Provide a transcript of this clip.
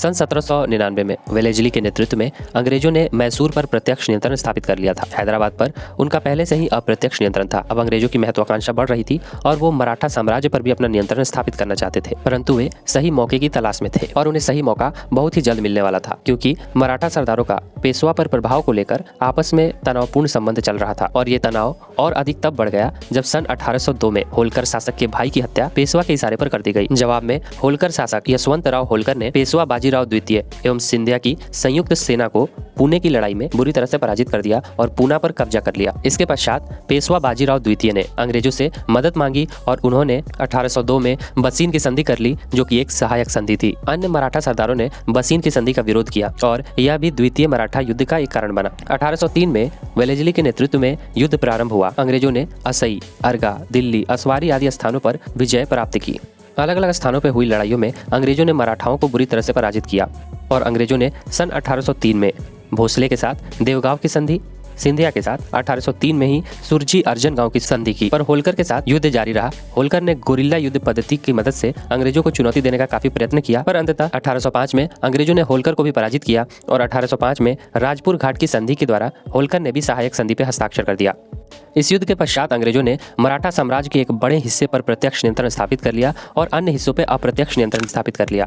सन 1799 में वेलेस्ली के नेतृत्व में अंग्रेजों ने मैसूर पर प्रत्यक्ष नियंत्रण स्थापित कर लिया था। हैदराबाद पर उनका पहले से ही अप्रत्यक्ष नियंत्रण था। अब अंग्रेजों की महत्वाकांक्षा बढ़ रही थी और वो मराठा साम्राज्य पर भी अपना नियंत्रण स्थापित करना चाहते थे, परंतु वे सही मौके की तलाश में थे और उन्हें सही मौका बहुत ही जल्द मिलने वाला था, क्योंकि मराठा सरदारों का पेशवा पर प्रभाव को लेकर आपस में तनावपूर्ण संबंध चल रहा था। और ये तनाव और अधिक तब बढ़ गया जब सन 1802 में होलकर शासक के भाई की हत्या पेशवा के इशारे पर कर दी गई। जवाब में होलकर शासक यशवंतराव होलकर ने पेशवा बाजीराव द्वितीय एवं सिंधिया की संयुक्त सेना को पुणे की लड़ाई में बुरी तरह से पराजित कर दिया और पूना पर कब्जा कर लिया। इसके पश्चात पेशवा बाजीराव द्वितीय ने अंग्रेजों से मदद मांगी और उन्होंने 1802 में बसीन की संधि कर ली, जो कि एक सहायक संधि थी। अन्य मराठा सरदारों ने बसीन की संधि का विरोध किया और यह भी द्वितीय मराठा युद्ध का एक कारण बना। 1803 में वेलेस्ली के नेतृत्व में युद्ध प्रारंभ हुआ। अंग्रेजों ने असई, अर्गा, दिल्ली, असवारी आदि स्थानों पर विजय प्राप्त की। अलग अलग स्थानों पर हुई लड़ाइयों में अंग्रेजों ने मराठाओं को बुरी तरह से पराजित किया और अंग्रेजों ने सन 1803 में भोसले के साथ देवगांव की संधि, सिंधिया के साथ 1803 में ही सुरजी अर्जन गांव की संधि की। पर होलकर के साथ युद्ध जारी रहा। होलकर ने गोरिल्ला युद्ध पद्धति की मदद से अंग्रेजों को चुनौती देने का काफी प्रयत्न किया, पर अंततः 1805 में अंग्रेजों ने होलकर को भी पराजित किया और 1805 में राजपुर घाट की संधि के द्वारा होलकर ने भी सहायक संधि पर हस्ताक्षर कर दिया। इस युद्ध के पश्चात अंग्रेजों ने मराठा साम्राज्य के एक बड़े हिस्से पर प्रत्यक्ष नियंत्रण स्थापित कर लिया और अन्य हिस्सों पर अप्रत्यक्ष नियंत्रण स्थापित कर लिया।